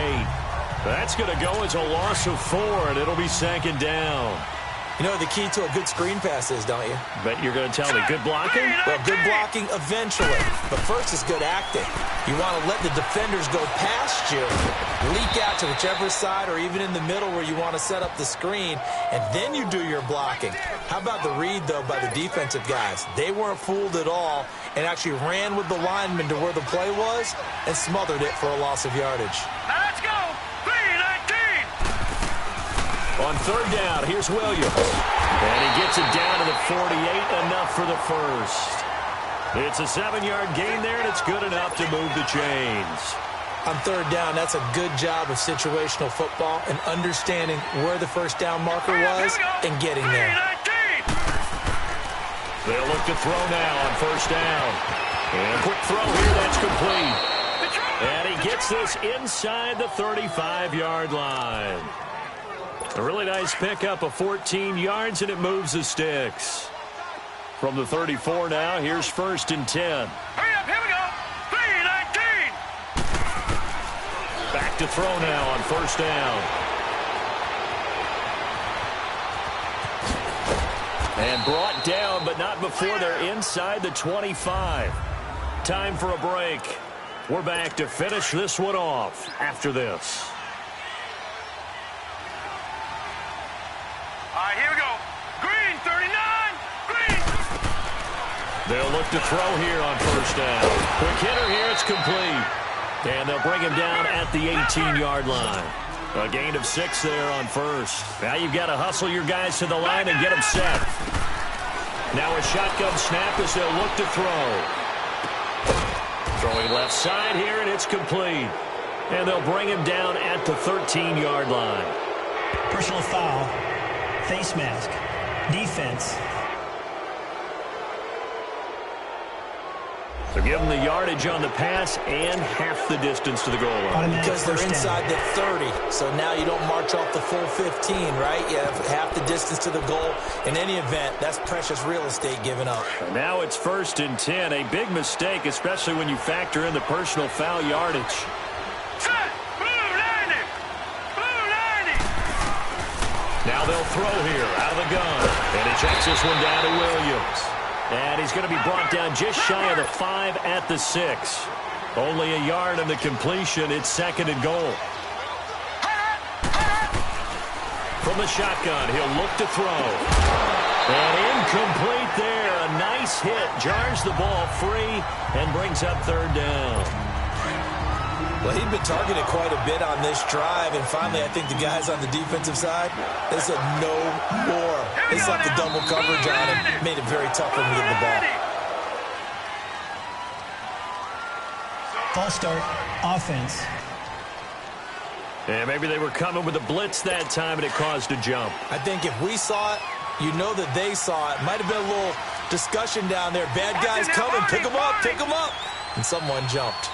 That's going to go as a loss of 4, and it'll be second down. You know what the key to a good screen pass is, don't you? Bet you're going to tell me good blocking? Well, good blocking eventually, but first is good acting. You want to let the defenders go past you, leak out to whichever side or even in the middle where you want to set up the screen, and then you do your blocking. How about the read, though, by the defensive guys? They weren't fooled at all and actually ran with the lineman to where the play was and smothered it for a loss of yardage. Now let's go. 3-19. On third down, here's Williams. And he gets it down to the 48, enough for the first. It's a 7-yard gain there, and it's good enough to move the chains. On third down, that's a good job of situational football and understanding where the first down marker was and getting there. They'll look to throw now on first down. And a quick throw here, that's complete. And he gets this inside the 35-yard line. A really nice pickup of 14 yards, and it moves the sticks. From the 34 now, here's first and 10. Hurry up, here we go. 3-19. Back to throw now on first down. And brought down, but not before they're inside the 25. Time for a break. We're back to finish this one off after this. All right, here we go. Green, 39. Green. They'll look to throw here on first down. Quick hitter here, it's complete. And they'll bring him down at the 18-yard line. A gain of 6 there on first. Now you've got to hustle your guys to the line and get them set. Now a shotgun snap as they'll look to throw. Throwing left side here, and it's complete. And they'll bring him down at the 13-yard line. Personal foul. Face mask. Defense. So give them the yardage on the pass and half the distance to the goal line. Because they're inside the 30, so now you don't march off the full 15, right? You have half the distance to the goal. In any event, that's precious real estate given up. And now it's first and 10. A big mistake, especially when you factor in the personal foul yardage. Set. Blue 90. Blue 90. Now they'll throw here out of the gun. And he checks this one down to Williams. And he's going to be brought down just shy of the 5 at the 6. Only a yard on the completion. It's second and goal. From the shotgun, he'll look to throw. And incomplete there. A nice hit. Jars the ball free and brings up third down. Well, he'd been targeted quite a bit on this drive, and finally I think the guys on the defensive side, they said no more. They slapped the double coverage on him, made it very tough for him to get the ball. False start. Offense. And maybe they were coming with a blitz that time, and it caused a jump. I think if we saw it, you know that they saw it. Might have been a little discussion down there. Bad guys coming. Pick them up. Pick them up. And someone jumped.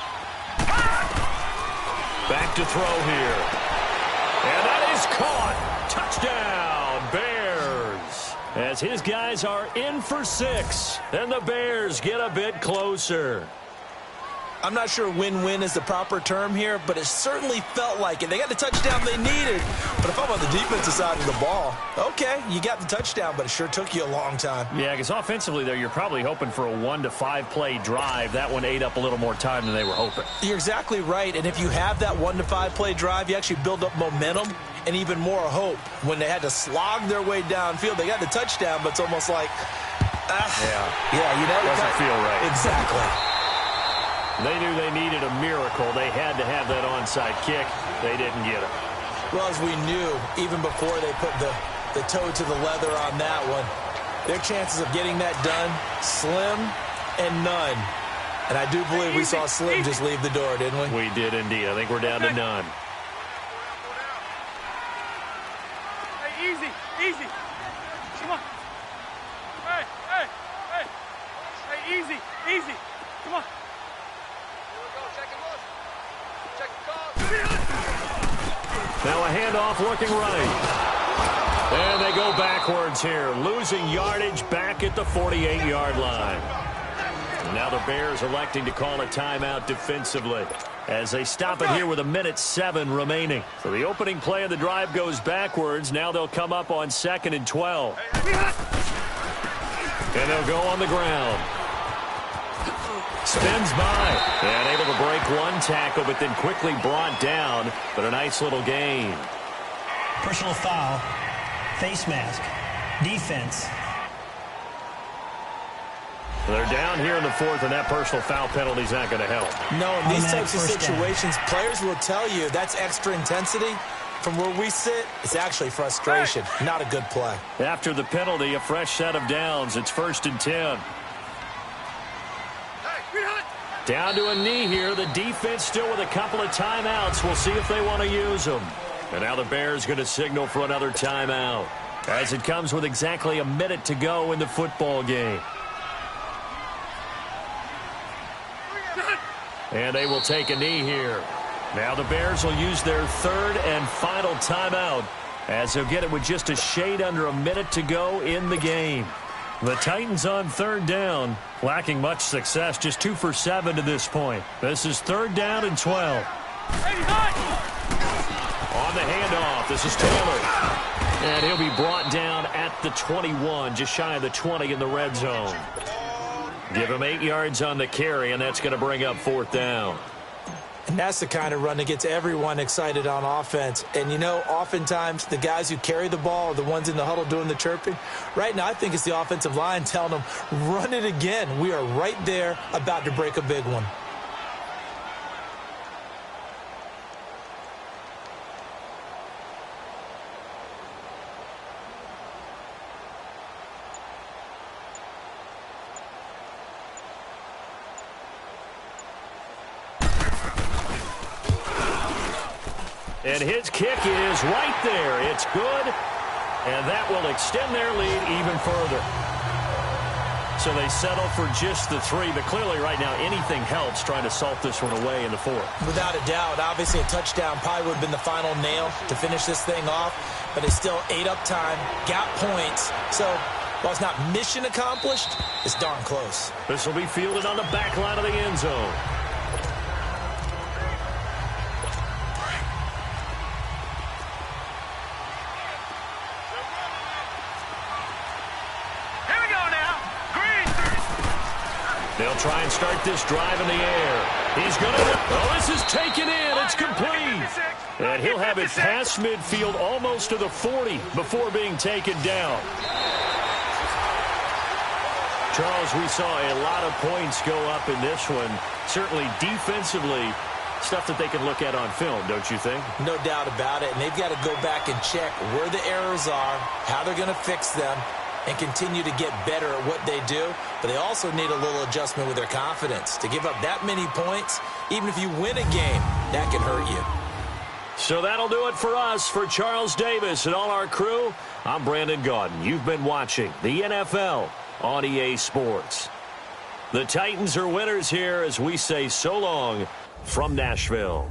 Back to throw here. And that is caught. Touchdown, Bears. As his guys are in for 6. And the Bears get a bit closer. I'm not sure win-win is the proper term here, but it certainly felt like it. They got the touchdown they needed. But if I'm on the defensive side of the ball, okay, you got the touchdown, but it sure took you a long time. Yeah, because offensively, though, you're probably hoping for a 1 to 5 play drive. That one ate up a little more time than they were hoping. You're exactly right, and if you have that 1 to 5 play drive, you actually build up momentum and even more hope. When they had to slog their way downfield, they got the touchdown, but it's almost like, yeah, you know, doesn't feel right. Exactly. They knew they needed a miracle. They had to have that onside kick. They didn't get it. Well, as we knew, even before they put the toe to the leather on that one, their chances of getting that done, slim and none. And I do believe we saw Slim just leave the door, didn't we? We did indeed. I think we're down to none. Hey, easy, easy. Come on. Hey, hey, hey. Hey, easy, easy. Come on. Here we go. Check and look. Check the call. Now a handoff looking right. And they go backwards here, losing yardage back at the 48-yard line. Now the Bears electing to call a timeout defensively as they stop it here with 1:07 remaining. So the opening play of the drive goes backwards. Now they'll come up on 2nd and 12. And they'll go on the ground. Spins by. And able to break one tackle, but then quickly brought down. But a nice little gain. Personal foul. Face mask. Defense. They're down here in the 4th, and that personal foul penalty is not going to help. No, in these types of situations, players will tell you that's extra intensity. From where we sit, it's actually frustration. Not a good play. After the penalty, a fresh set of downs. It's 1st and 10. Down to a knee here. The defense still with a couple of timeouts. We'll see if they want to use them. And now the Bears going to signal for another timeout as it comes with exactly a minute to go in the football game. And they will take a knee here. Now the Bears will use their 3rd and final timeout as they'll get it with just a shade under a minute to go in the game. The Titans on 3rd down, lacking much success, just 2 for 7 to this point. This is 3rd down and 12. On the handoff, this is Taylor. And he'll be brought down at the 21, just shy of the 20 in the red zone. Give him 8 yards on the carry, and that's going to bring up 4th down. And that's the kind of run that gets everyone excited on offense. And, you know, oftentimes the guys who carry the ball are the ones in the huddle doing the chirping. Right now, I think it's the offensive line telling them, run it again. We are right there about to break a big one. And his kick is right there. It's good, and that will extend their lead even further. So they settle for just the 3, but clearly right now anything helps trying to salt this one away in the 4th. Without a doubt, obviously a touchdown probably would have been the final nail to finish this thing off, but it's still ate up time, got points. So while it's not mission accomplished, it's darn close. This will be fielded on the back line of the end zone. They'll try and start this drive in the air. He's going to... Oh, this is taken in. It's complete. And he'll have it past midfield almost to the 40 before being taken down. Charles, we saw a lot of points go up in this one. Certainly defensively, stuff that they can look at on film, don't you think? No doubt about it. And they've got to go back and check where the errors are, how they're going to fix them, and continue to get better at what they do. But they also need a little adjustment with their confidence. To give up that many points, even if you win a game, that can hurt you. So that'll do it for us. For Charles Davis and all our crew, I'm Brandon Gaudin. You've been watching the NFL on EA Sports. The Titans are winners here as we say so long from Nashville.